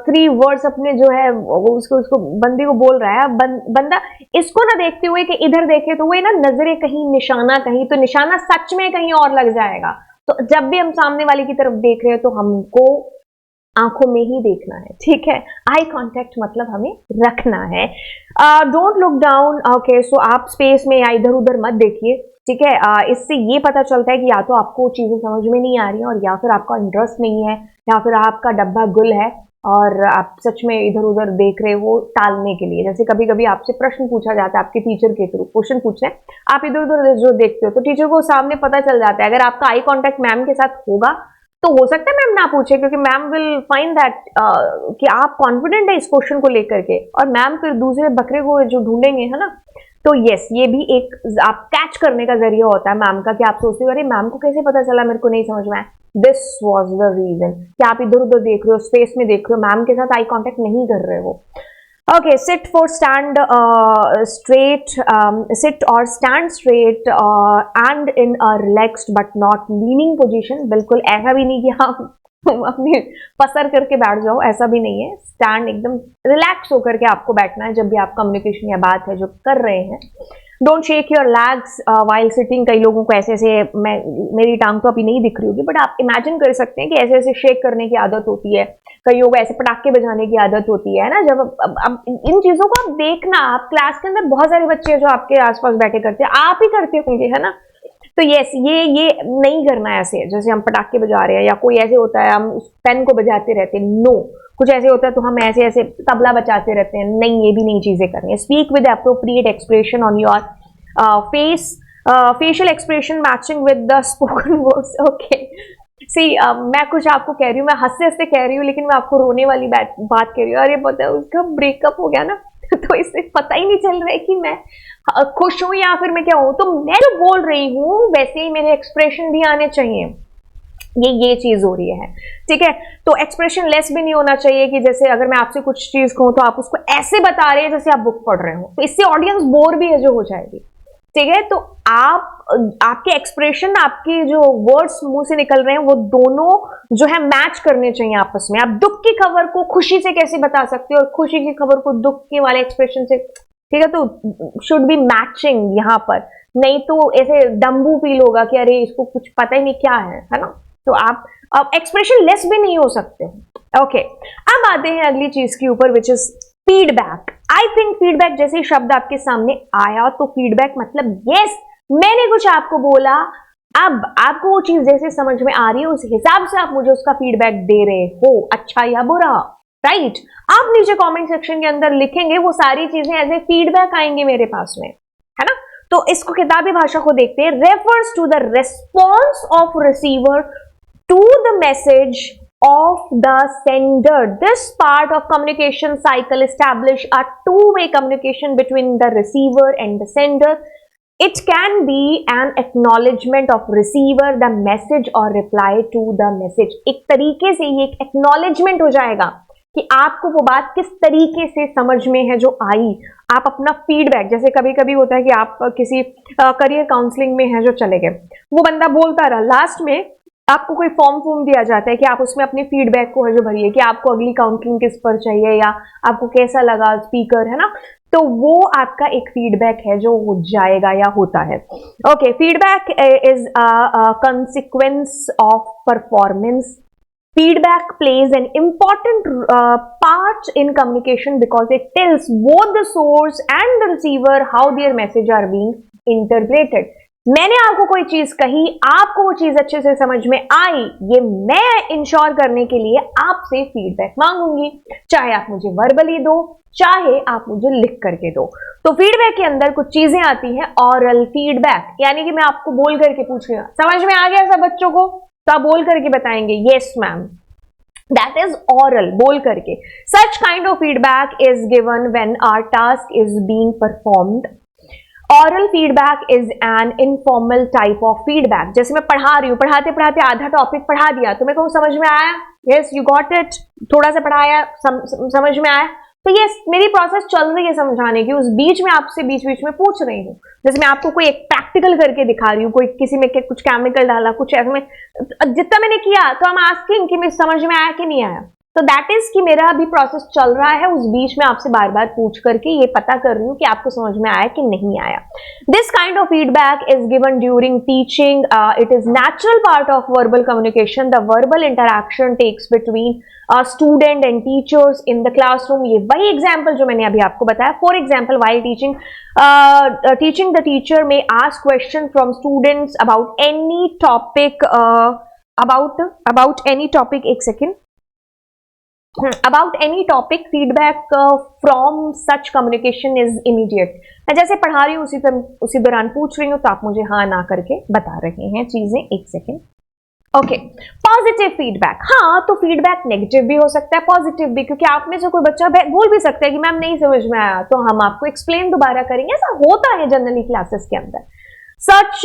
3 वर्ड्स अपने जो है उसको बंदे को बोल रहा है, बंदा इसको ना देखते हुए कि इधर देखे, तो वो ना नजरें कहीं निशाना कहीं, तो निशाना सच में कहीं और लग जाएगा। तो जब भी हम सामने वाले की तरफ देख रहे हैं तो हमको आंखों में ही देखना है। ठीक है, आई कांटेक्ट मतलब हमें रखना है। Don't look down. Okay, so आप स्पेस में या इधर उधर मत देखिए। ठीक है, इससे ये पता चलता है कि या तो आपको चीजें समझ में नहीं आ रही हैं और या फिर आपका इंटरेस्ट नहीं है या फिर आपका डब्बा गुल है। और आप सच में इधर उधर देख रहे हो टालने के लिए। जैसे कभी कभी आपसे प्रश्न पूछा जाता है आपके टीचर के थ्रू, क्वेश्चन पूछ रहे हैं, आप इधर उधर जो देखते हो तो टीचर को सामने पता चल जाता है। अगर आपका आई कांटेक्ट मैम के साथ होगा तो हो सकता है मैम ना पूछे, क्योंकि मैम विल फाइंड दैट कि आप कॉन्फिडेंट है इस क्वेश्चन को लेकर के, और मैम फिर दूसरे बकरे को जो ढूंढेंगे, है ना। तो यस, ये भी एक आप कैच करने का जरिया होता है मैम का, कि आप सोचते हो अरे मैम को कैसे पता चला, मेरे को नहीं समझ में आया। दिस वॉज द रीजन कि आप इधर उधर देख रहे हो, स्पेस में देख रहे हो, मैम के साथ आई कॉन्टेक्ट नहीं कर रहे हो। Okay, sit for stand straight, sit or stand straight and in a relaxed but not leaning position। बिल्कुल ऐसा भी नहीं कि आप अपनी पसर करके बैठ जाओ, ऐसा भी नहीं है। स्टैंड एकदम रिलैक्स होकर के आपको बैठना है जब भी आप कम्युनिकेशन या बात है जो कर रहे हैं। Don't shake your legs while sitting. कई लोगों को ऐसे ऐसे, मेरी टांग तो अभी नहीं दिख रही होगी, बट आप इमेजिन कर सकते हैं कि ऐसे ऐसे शेक करने की आदत होती है, कईयों को ऐसे पटाखे बजाने की आदत होती है ना। जब अब इन चीजों को आप देखना, आप क्लास के अंदर बहुत सारे बच्चे जो आपके आसपास बैठे करते हैं, आप ही करते होंगे, है ना। तो यस, ये नहीं करना है ऐसे, जैसे हम पटाखे बजा रहे हैं, या कोई ऐसे होता है हम उस पेन को बजाते रहते हैं, नो। कुछ ऐसे होता है तो हम ऐसे ऐसे तबला बजाते रहते हैं, नहीं, ये भी नहीं चीजें करनी है। Speak with appropriate expression on your face, facial expression matching with the spoken words. Okay, see मैं कुछ आपको कह रही हूँ, मैं हंसते हंसते कह रही हूँ, लेकिन मैं आपको रोने वाली बात कह रही हूँ। अरे पता है उसका ब्रेकअप हो गया ना तो इससे पता ही नहीं चल रहा है कि मैं खुश हूं या फिर मैं क्या हूं। तो मैं जो बोल रही हूं वैसे ही मेरे एक्सप्रेशन भी आने चाहिए। ये चीज हो रही है, ठीक है। तो एक्सप्रेशन लेस भी नहीं होना चाहिए कि जैसे अगर मैं आपसे कुछ चीज कहूं तो आप उसको ऐसे बता रहे हैं जैसे आप बुक पढ़ रहे हो, तो इससे ऑडियंस बोर भी है जो हो जाएगी, ठीक है। तो आपके एक्सप्रेशन, आपके जो वर्ड्स मुंह से निकल रहे हैं वो दोनों जो है मैच करने चाहिए आपस में। आप दुख की खबर को खुशी से कैसे बता सकते हो और खुशी की खबर को दुख के वाले एक्सप्रेशन से, ठीक है। तो शुड बी मैचिंग यहाँ पर, नहीं तो ऐसे डम्बू फील होगा कि अरे इसको कुछ पता ही नहीं क्या है ना। तो आप एक्सप्रेशन लेस भी नहीं हो सकते। ओके, अब आते हैं अगली चीज के ऊपर, which is feedback. I think feedback जैसे शब्द आपके सामने आया तो फीडबैक मतलब यस, मैंने कुछ आपको बोला, अब आपको वो चीज जैसे समझ में आ रही है उस हिसाब से आप मुझे उसका फीडबैक दे रहे हो, अच्छा या बुरा, राइट। आप नीचे कमेंट सेक्शन के अंदर लिखेंगे, वो सारी चीजें एज ए फीडबैक आएंगे मेरे पास में, है ना। तो इसको किताबी भाषा को देखते हैं। Refers to the response of receiver to the message of the sender. This part of communication cycle establish a two-way communication between the receiver and the sender. It can be an acknowledgement of receiver, the message or reply to the message. एक तरीके से ये एक acknowledgement हो जाएगा कि आपको वो बात किस तरीके से समझ में है जो आई। आप अपना फीडबैक, जैसे कभी कभी होता है कि आप किसी करियर काउंसलिंग में है जो चले गए, वो बंदा बोलता रहा, लास्ट में आपको कोई फॉर्म दिया जाता है कि आप उसमें अपने फीडबैक को है जो भरिए कि आपको अगली काउंसलिंग किस पर चाहिए या आपको कैसा लगा स्पीकर, है ना। तो वो आपका एक फीडबैक है जो हो जाएगा या होता है। Okay, feedback is consequence of performance. Feedback plays an important part in communication because it tells both the source and the receiver how their message are being interpreted. मैंने आपको कोई चीज कही, आपको वो चीज अच्छे से समझ में आई, ये मैं इंश्योर करने के लिए आपसे फीडबैक मांगूंगी, चाहे आप मुझे वर्बली दो, चाहे आप मुझे लिख करके दो। तो फीडबैक के अंदर कुछ चीजें आती हैं, ऑरल फीडबैक, यानी कि मैं आपको बोल करके पूछ रही हूँ, समझ में आ गया सब बच्चों को, तो आप बोल करके बताएंगे yes ma'am, that is oral, बोल करके। Such kind of feedback is given when our task is being performed. Oral feedback is an informal type of feedback. जैसे मैं पढ़ा रही हूँ, पढ़ाते पढ़ाते आधा टॉपिक पढ़ा दिया, तो मैं कहूँ समझ में आया, यस यू गॉट इट, थोड़ा सा पढ़ाया, समझ में आया, तो यस मेरी प्रोसेस चल रही है समझाने की, उस बीच में आपसे बीच बीच में पूछ रही हूँ। जैसे मैं आपको कोई एक प्रैक्टिकल करके दिखा रही हूँ, कोई किसी में कुछ केमिकल डाला, कुछ ऐसे में, जितना मैंने किया तो हम आस्किंग कि मैं समझ में आया कि नहीं आया। तो दैट इज कि मेरा अभी प्रोसेस चल रहा है, उस बीच में आपसे बार बार पूछ करके ये पता कर रही हूँ कि आपको समझ में आया कि नहीं आया। This kind of feedback is given during teaching. It is natural part of verbal communication. The verbal interaction takes between student and teachers in the classroom. ये वही एग्जाम्पल जो मैंने अभी आपको बताया। For example, while teaching the teacher may ask question from students about any topic, about any topic। एक second, about any topic feedback from such communication is immediate. मैं जैसे पढ़ा रही हूँ उसी दौरान पूछ रही हूँ, तो आप मुझे हाँ ना करके बता रहे हैं चीजें। एक सेकेंड। Okay, positive feedback. हाँ, तो फीडबैक नेगेटिव भी हो सकता है, पॉजिटिव भी, क्योंकि आप में से कोई बच्चा बोल भी सकता है कि मैम नहीं समझ में आया, तो हम आपको एक्सप्लेन दोबारा करेंगे। ऐसा होता है जनरली क्लासेस के अंदर। Such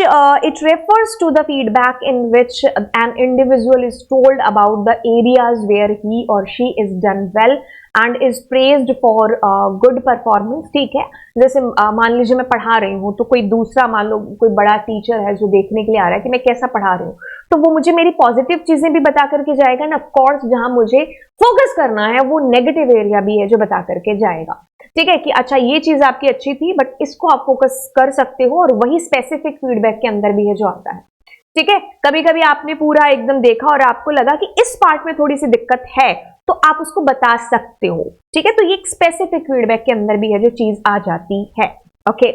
it refers to the feedback in which an individual is told about the areas where he or she is done well and is praised for good performance। ठीक है, जैसे मान लीजिए मैं पढ़ा रही हूँ, तो कोई दूसरा, मान लो कोई बड़ा टीचर है जो देखने के लिए आ रहा है कि मैं कैसा पढ़ा रही हूँ, तो वो मुझे मेरी पॉजिटिव चीजें भी बता करके जाएगा ना। ऑफकोर्स जहां मुझे फोकस करना है वो नेगेटिव एरिया भी है जो बता करके जाएगा। ठीक है, कि अच्छा ये चीज आपकी अच्छी थी बट इसको आप फोकस कर सकते हो, और वही स्पेसिफिक फीडबैक के अंदर भी है जो आता है। ठीक है, कभी कभी आपने पूरा एकदम देखा और आपको लगा कि इस पार्ट में थोड़ी सी दिक्कत है, तो आप उसको बता सकते हो। ठीक है, तो ये एक स्पेसिफिक फीडबैक के अंदर भी है जो चीज आ जाती है। ओके,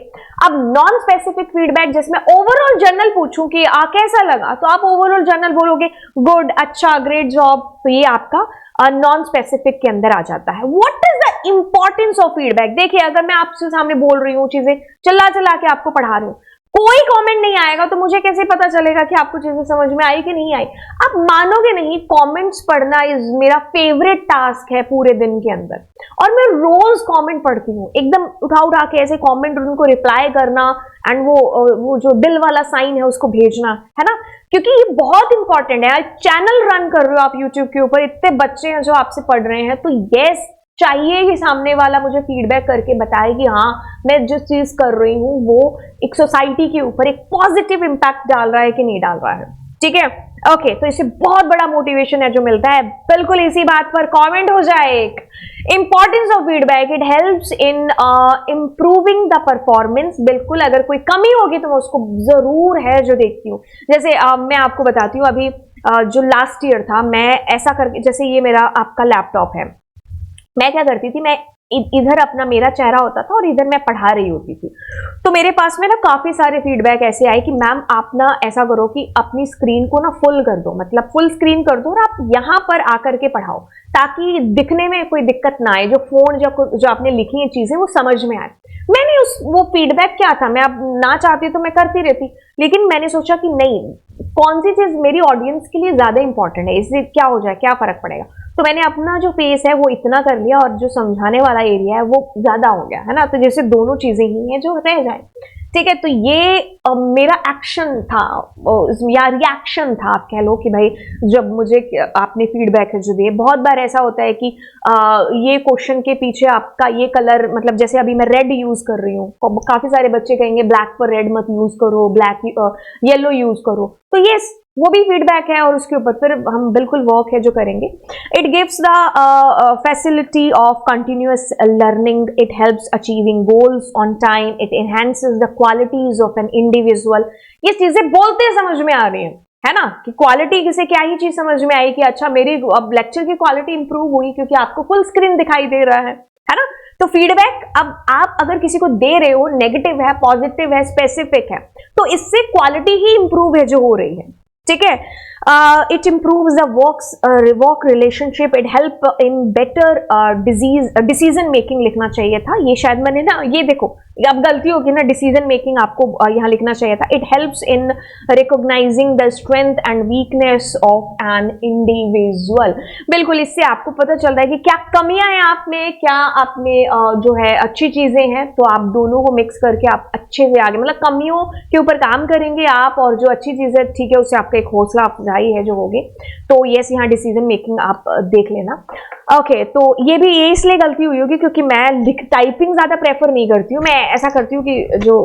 अब नॉन स्पेसिफिक फीडबैक, जिसमें ओवरऑल जनरल पूछूं कि कैसा लगा, तो आप ओवरऑल जनरल बोलोगे गुड, अच्छा, ग्रेट जॉब, तो ये आपका नॉन स्पेसिफिक के अंदर आ जाता है। What is the importance of feedback? देखिए, अगर मैं आपसे सामने बोल रही हूँ चीजें, चला चला के आपको पढ़ा रही हूँ, कोई कमेंट नहीं आएगा, तो मुझे कैसे पता चलेगा कि आपको चीजें समझ में आई कि नहीं आई? आप मानोगे नहीं, कमेंट्स पढ़ना इज मेरा फेवरेट टास्क है पूरे दिन के अंदर, और मैं रोज कमेंट पढ़ती हूँ, एकदम उठा उठा के ऐसे कमेंट, उनको रिप्लाई करना, एंड वो जो दिल वाला साइन है उसको भेजना, है ना, क्योंकि ये बहुत इंपॉर्टेंट है। चैनल रन कर रहे हो आप यूट्यूब के ऊपर, इतने बच्चे हैं जो आपसे पढ़ रहे हैं, तो यस, चाहिए कि सामने वाला मुझे फीडबैक करके बताए कि हाँ, मैं जिस चीज कर रही हूँ वो एक सोसाइटी के ऊपर एक पॉजिटिव इंपैक्ट डाल रहा है कि नहीं डाल रहा है। ठीक है, ओके, तो इससे बहुत बड़ा मोटिवेशन है जो मिलता है। बिल्कुल इसी बात पर कमेंट हो जाए एक, importance of feedback, it helps in improving the performance. बिल्कुल, अगर कोई कमी होगी तो मैं उसको जरूर है जो देखती हूँ। जैसे मैं आपको बताती हूँ, अभी जो लास्ट ईयर था, मैं ऐसा करके, जैसे ये मेरा आपका लैपटॉप है, मैं क्या करती थी, मैं इधर अपना मेरा चेहरा होता था और इधर मैं पढ़ा रही होती थी, तो मेरे पास में ना काफी सारे फीडबैक ऐसे आए कि मैम आप ना ऐसा करो कि अपनी स्क्रीन को ना फुल कर दो, मतलब फुल स्क्रीन कर दो, और आप यहाँ पर आकर के पढ़ाओ, ताकि दिखने में कोई दिक्कत ना आए, जो फोन जो आपने लिखी है चीजें वो समझ में आए। मैंने वो फीडबैक क्या था, मैं अब ना चाहती तो मैं करती रहती, लेकिन मैंने सोचा कि नहीं, कौन सी चीज मेरी ऑडियंस के लिए ज्यादा इंपॉर्टेंट है, इससे क्या हो जाए, क्या फर्क पड़ेगा। तो मैंने अपना जो फेस है वो इतना कर लिया, और जो समझाने वाला एरिया है वो ज्यादा हो गया, है ना, तो जैसे दोनों चीजें ही हैं जो रह जाए। ठीक है, तो ये मेरा एक्शन था या रिएक्शन था, आप कह लो कि भाई जब मुझे आपने फीडबैक जो दिए। बहुत बार ऐसा होता है कि ये क्वेश्चन के पीछे आपका ये कलर, मतलब जैसे अभी मैं रेड यूज कर रही हूँ, काफी सारे बच्चे कहेंगे ब्लैक पर रेड मत यूज करो, ब्लैक येलो यूज करो, तो ये वो भी फीडबैक है, और उसके ऊपर फिर हम बिल्कुल वर्क है जो करेंगे। It gives the facility of continuous learning, it helps achieving goals on time, it enhances the qualities of an individual. ये चीजें बोलते समझ में आ रही है ना, कि क्वालिटी से क्या ही चीज समझ में आई कि अच्छा मेरी अब लेक्चर की क्वालिटी इंप्रूव हुई क्योंकि आपको फुल स्क्रीन दिखाई दे रहा है ना। तो फीडबैक अब आप अगर किसी को दे रहे हो, नेगेटिव है, पॉजिटिव है, स्पेसिफिक है, तो इससे क्वालिटी ही इंप्रूव है जो हो रही है। ठीक है, it improves the work relationship, it help in better decision making लिखना चाहिए था, ये शायद मैंने ना, ये देखो अब गलती होगी ना, डिसीजन मेकिंग आपको यहाँ लिखना चाहिए था। It helps in recognising the strength and weakness of an individual. बिल्कुल, इससे आपको पता चल रहा है कि क्या कमियां हैं आप में, क्या आप में जो है अच्छी चीजें हैं, तो आप दोनों को मिक्स करके आप अच्छे से आगे, मतलब कमियों के ऊपर काम करेंगे आप, और जो अच्छी चीज है ठीक है उससे आपका एक हौसला अफजाई है जो होगी। तो यस, यहाँ डिसीजन मेकिंग आप देख लेना। ओके, तो ये भी ये इसलिए गलती हुई होगी क्योंकि मैं टाइपिंग ज्यादा प्रेफर नहीं करती हूँ, मैं ऐसा करती हूँ कि जो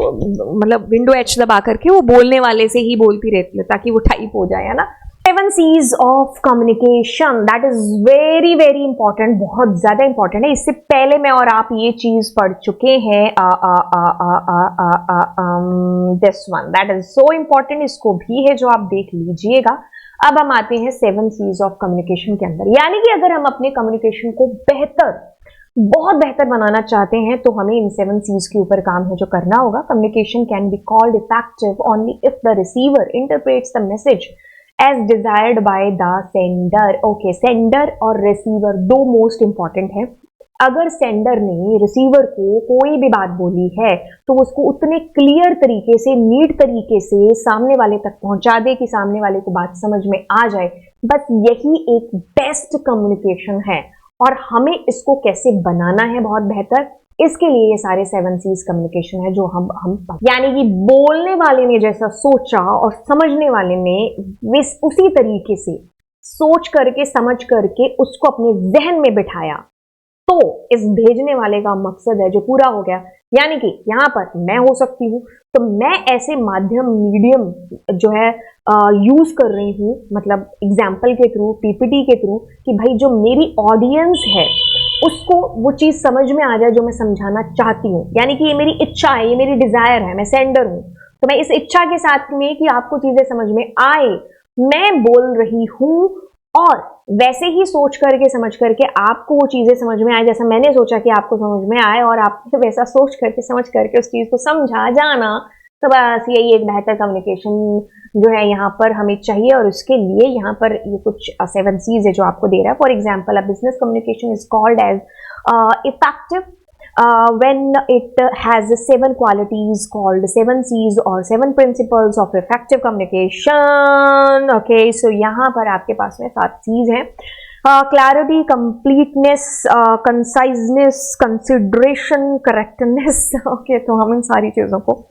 मतलब विंडो एच दबा करके वो बोलने वाले से ही बोलती रहती हूँ ताकि वो टाइप हो जाए, है ना। 7 C's of communication, that is very very important, बहुत ज्यादा इंपॉर्टेंट है। इससे पहले मैं और आप ये चीज पढ़ चुके हैं, this one, that is so important, इसको भी है जो आप देख लीजिएगा। अब हम आते हैं 7 C's ऑफ कम्युनिकेशन के अंदर, यानी कि अगर हम अपने कम्युनिकेशन को बहुत बेहतर बनाना चाहते हैं तो हमें इन 7 C's के ऊपर काम है जो करना होगा। Communication can be called effective only if the receiver interprets the message as desired by the sender. Okay, sender और रिसीवर दो मोस्ट इंपॉर्टेंट है। अगर सेंडर ने रिसीवर को कोई भी बात बोली है तो उसको उतने क्लियर तरीके से, नीट तरीके से सामने वाले तक पहुंचा दे कि सामने वाले को बात समझ में आ जाए। बस यही एक बेस्ट कम्युनिकेशन है और हमें इसको कैसे बनाना है बहुत बेहतर, इसके लिए ये सारे 7 C's कम्युनिकेशन है जो हम यानी कि बोलने वाले ने जैसा सोचा और समझने वाले ने उसी तरीके से सोच करके समझ करके उसको अपने जहन में बिठाया, तो इस भेजने वाले का मकसद है जो पूरा हो गया। यानी कि यहां पर मैं हो सकती हूं, तो मैं ऐसे माध्यम मीडियम जो है यूज कर रही हूं, मतलब एग्जाम्पल के थ्रू, पीपीटी के थ्रू, कि भाई जो मेरी ऑडियंस है उसको वो चीज समझ में आ जाए जो मैं समझाना चाहती हूँ। यानी कि ये मेरी इच्छा है, ये मेरी डिजायर है, मैं सेंडर हूं, तो मैं इस इच्छा के साथ में कि आपको चीजें समझ में आए मैं बोल रही हूं, और वैसे ही सोच करके समझ करके आपको वो चीजें समझ में आए जैसा मैंने सोचा कि आपको समझ में आए, और आपने वैसा सोच करके समझ करके उस चीज को समझा जाना। तो बस यही एक बेहतर कम्युनिकेशन जो है यहाँ पर हमें चाहिए, और उसके लिए यहाँ पर ये कुछ 7 C's है जो आपको दे रहा है। For example, a business communication is called as effective when it has 7 qualities called 7 C's or 7 principles of effective communication. Okay, so यहाँ पर आपके पास में 7 C's हैं। Clarity, completeness, conciseness, consideration, correctness. Okay, तो हम इन सारी चीजों को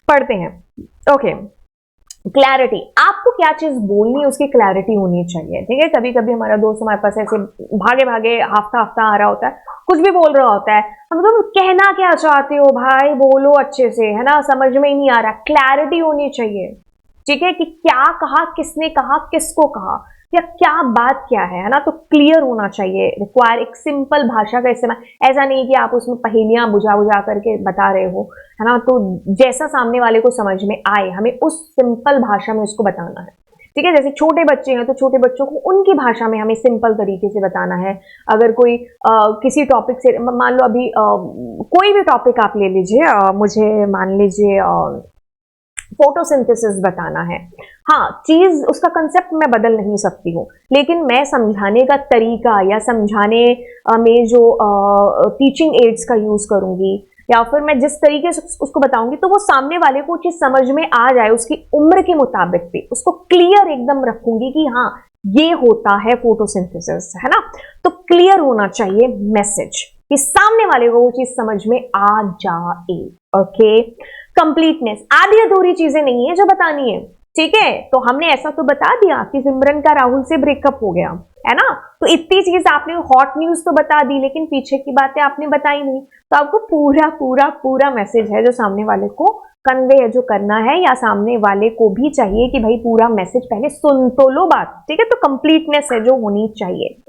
पढ़ते हैं। Okay, क्लैरिटी, आपको क्या चीज बोलनी है उसकी क्लैरिटी होनी चाहिए। ठीक है, कभी कभी हमारा दोस्त हमारे पास ऐसे भागे भागे हाफ्ता हाफ्ता आ रहा होता है, कुछ भी बोल रहा होता है, हम तो कहना क्या चाहते हो भाई, बोलो अच्छे से, है ना, समझ में ही नहीं आ रहा। क्लैरिटी होनी चाहिए, ठीक है, कि क्या कहा, किसने कहा, किसको कहा, या क्या बात क्या है ना, तो क्लियर होना चाहिए। रिक्वायर एक सिंपल भाषा का इस्तेमाल, ऐसा नहीं कि आप उसमें पहेलियां बुझा बुझा करके बता रहे हो, है ना, तो जैसा सामने वाले को समझ में आए हमें उस सिंपल भाषा में उसको बताना है। ठीक है, जैसे छोटे बच्चे हैं तो छोटे बच्चों को उनकी भाषा में हमें सिंपल तरीके से बताना है। अगर कोई किसी टॉपिक से, मान लो अभी कोई भी टॉपिक आप ले लीजिए, मुझे मान लीजिए फोटोसिंथेसिस बताना है। हाँ, चीज उसका कंसेप्ट मैं बदल नहीं सकती हूँ, लेकिन मैं समझाने का तरीका या समझाने में जो टीचिंग एड्स का यूज करूंगी, या फिर मैं जिस तरीके से उसको बताऊंगी, तो वो सामने वाले को चीज समझ में आ जाए उसकी उम्र के मुताबिक भी, उसको क्लियर एकदम रखूंगी कि हाँ ये होता है फोटोसिंथेसिस, है ना। तो क्लियर होना चाहिए मैसेज कि सामने वाले को वो चीज समझ में आ जाए। ओके, कंप्लीटनेस, आधी अधूरी चीजें नहीं है जो बतानी है। ठीक है, तो हमने ऐसा तो बता दिया कि सिमरन का राहुल से ब्रेकअप हो गया, है ना, तो इतनी चीज आपने हॉट न्यूज तो बता दी, लेकिन पीछे की बातें आपने बताई नहीं। तो आपको पूरा पूरा पूरा मैसेज है जो सामने वाले को कन्वे है जो करना है, या सामने वाले को भी चाहिए कि भाई पूरा मैसेज पहले सुन तो लो बात। ठीक है, तो कंप्लीटनेस है जो होनी चाहिए।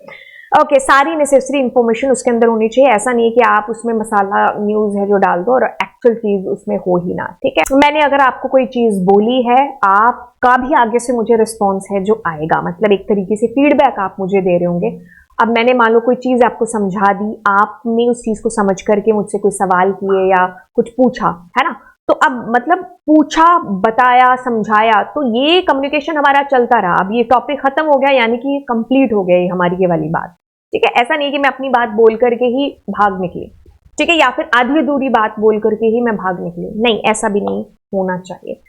ओके, सारी नेसेसरी इंफॉर्मेशन उसके अंदर होनी चाहिए। ऐसा नहीं कि आप उसमें मसाला न्यूज है जो डाल दो और एक्चुअल चीज उसमें हो ही ना। ठीक है, मैंने अगर आपको कोई चीज बोली है, आपका भी आगे से मुझे रिस्पॉन्स है जो आएगा, मतलब एक तरीके से फीडबैक आप मुझे दे रहे होंगे। अब मैंने मान लो कोई चीज आपको समझा दी, आपने उस चीज को समझ करके मुझसे कोई सवाल किए या कुछ पूछा, है ना, तो अब मतलब पूछा, बताया, समझाया, तो ये कम्युनिकेशन हमारा चलता रहा। अब ये टॉपिक खत्म हो गया, यानी कि कंप्लीट हो गई हमारी ये वाली बात। ठीक है, ऐसा नहीं कि मैं अपनी बात बोल करके ही भाग निकली, ठीक है, या फिर आधी अधूरी बात बोल करके ही मैं भाग निकली, नहीं, ऐसा भी नहीं होना चाहिए।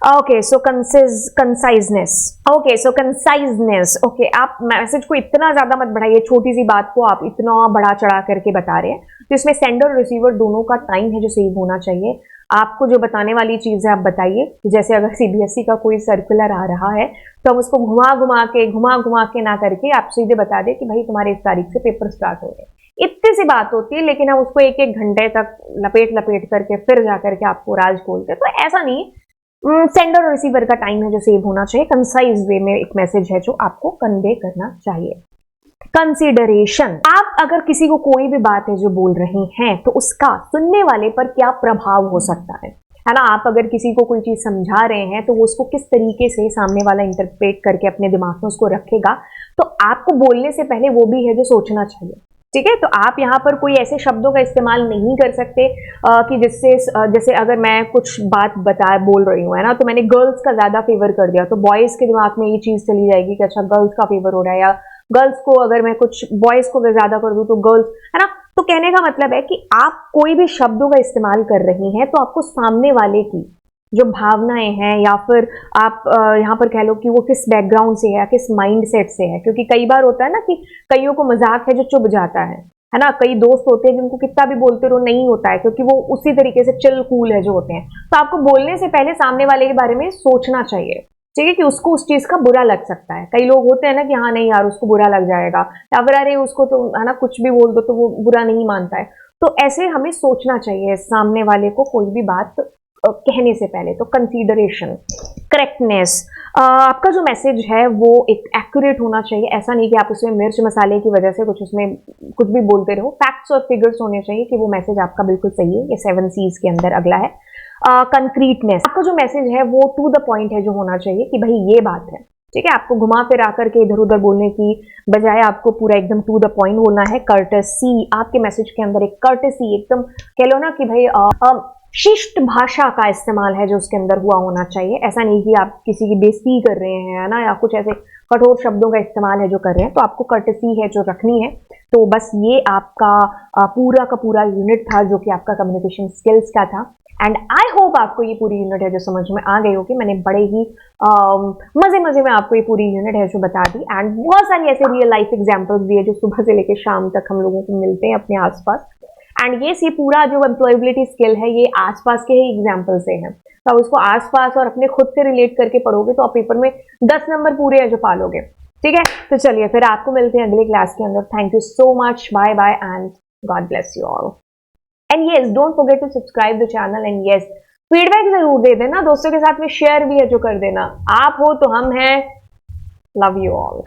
ओके, सो कंसाइजनेस। ओके, सो कंसाइजनेस, ओके, आप मैसेज को इतना ज्यादा मत बढ़ाइए, छोटी सी बात को आप इतना बढ़ा चढ़ा करके बता रहे हैं, तो इसमें सेंडर और रिसीवर दोनों का टाइम है जो सेव होना चाहिए। आपको जो बताने वाली चीज है आप बताइए। जैसे अगर सीबीएसई का कोई सर्कुलर आ रहा है तो हम उसको घुमा घुमा के ना करके आप सीधे बता दें कि भाई तुम्हारे इस तारीख से पेपर स्टार्ट हो गए। इतनी सी बात होती है, लेकिन हम उसको एक एक घंटे तक लपेट करके फिर जाकर के आपको राज खोलते। तो ऐसा नहीं, सेंडर और रिसीवर का टाइम है जो सेव होना चाहिए। कंसाइज वे में एक मैसेज है जो आपको कन्वे करना चाहिए। कंसिडरेशन, आप अगर किसी को कोई भी बात है जो बोल रहे हैं तो उसका सुनने वाले पर क्या प्रभाव हो सकता है ना। आप अगर किसी को कोई चीज समझा रहे हैं तो वो उसको किस तरीके से सामने वाला इंटरप्रेट करके अपने दिमाग में उसको रखेगा, तो आपको बोलने से पहले वो भी है जो सोचना चाहिए। ठीक है। तो आप यहाँ पर कोई ऐसे शब्दों का इस्तेमाल नहीं कर सकते कि जिससे जैसे अगर मैं कुछ बात बोल रही हूँ, है ना, तो मैंने गर्ल्स का ज्यादा फेवर कर दिया, तो बॉयज के दिमाग में ये चीज चली जाएगी कि अच्छा गर्ल्स का फेवर हो रहा है, या गर्ल्स को अगर मैं कुछ बॉयज को अगर ज्यादा कर दूं तो गर्ल्स, है ना। तो कहने का मतलब है कि आप कोई भी शब्दों का इस्तेमाल कर रही हैं तो आपको सामने वाले की जो भावनाएं हैं, या फिर आप यहाँ पर कह लो कि वो किस बैकग्राउंड से है या किस माइंड सेट से है, क्योंकि कई बार होता है ना कि कईयों को मजाक है जो चुभ जाता है ना। कई दोस्त होते हैं जिनको कितना भी बोलते रहो नहीं होता है, क्योंकि वो उसी तरीके से चिल कूल है जो होते हैं। तो आपको बोलने से पहले सामने वाले के बारे में सोचना चाहिए, ठीक है, कि उसको उस चीज का बुरा लग सकता है। कई लोग होते हैं ना कि हाँ नहीं यार उसको बुरा लग जाएगा, या फिर अरे उसको तो है ना कुछ भी बोल दो तो वो बुरा नहीं मानता है। तो ऐसे हमें सोचना चाहिए सामने वाले को कोई भी बात कहने से पहले। तो कंसीडरेशन, करेक्टनेस, आपका जो मैसेज है वो एक एक्यूरेट होना चाहिए। ऐसा नहीं कि आप उसमें मिर्च मसाले की वजह से कुछ उसमें कुछ भी बोलते रहो। फैक्ट्स और फिगर्स होने चाहिए कि वो मैसेज आपका बिल्कुल सही है। ये 7 C's के अंदर अगला है कंक्रीटनेस। आपका जो मैसेज है वो टू द पॉइंट है जो होना चाहिए कि भाई ये बात है, ठीक है। आपको घुमा फिर आकर के इधर उधर बोलने की बजाय आपको पूरा एकदम टू द पॉइंट बोलना है। कर्टसी, आपके मैसेज के अंदर एक कर्टसी, एकदम कह लो ना कि भाई शिष्ट भाषा का इस्तेमाल है जो उसके अंदर हुआ होना चाहिए। ऐसा नहीं कि आप किसी की बेइज्जती कर रहे हैं, है ना, या कुछ ऐसे कठोर शब्दों का इस्तेमाल है जो कर रहे हैं। तो आपको कर्टसी है जो रखनी है। तो बस ये आपका पूरा का पूरा यूनिट था जो कि आपका कम्युनिकेशन स्किल्स का था। एंड आई होप आपको ये पूरी यूनिट है जो समझ में आ गई होगी। मैंने बड़े ही मजे मजे में आपको ये पूरी यूनिट है जो बता दी, एंड बहुत सारी ऐसे रियल लाइफ एग्जांपल्स भी है जो सुबह से लेकर शाम तक हम लोगों को मिलते हैं अपने आसपास। एंड ये सी पूरा जो एम्प्लॉयबिलिटी स्किल है ये आसपास के ही एग्जाम्पल से है। तो आप उसको आसपास और अपने खुद से रिलेट करके पढ़ोगे तो आप पेपर में 10 नंबर पूरे हैं जो पालोगे, ठीक है। तो चलिए फिर आपको मिलते हैं अगले क्लास के अंदर। Thank you so much, bye bye and God bless you all. And yes, don't forget to subscribe the channel. And yes, feedback जरूर दे देना, दोस्तों के साथ में शेयर भी है जो कर देना। आप हो तो हम हैं। Love you all.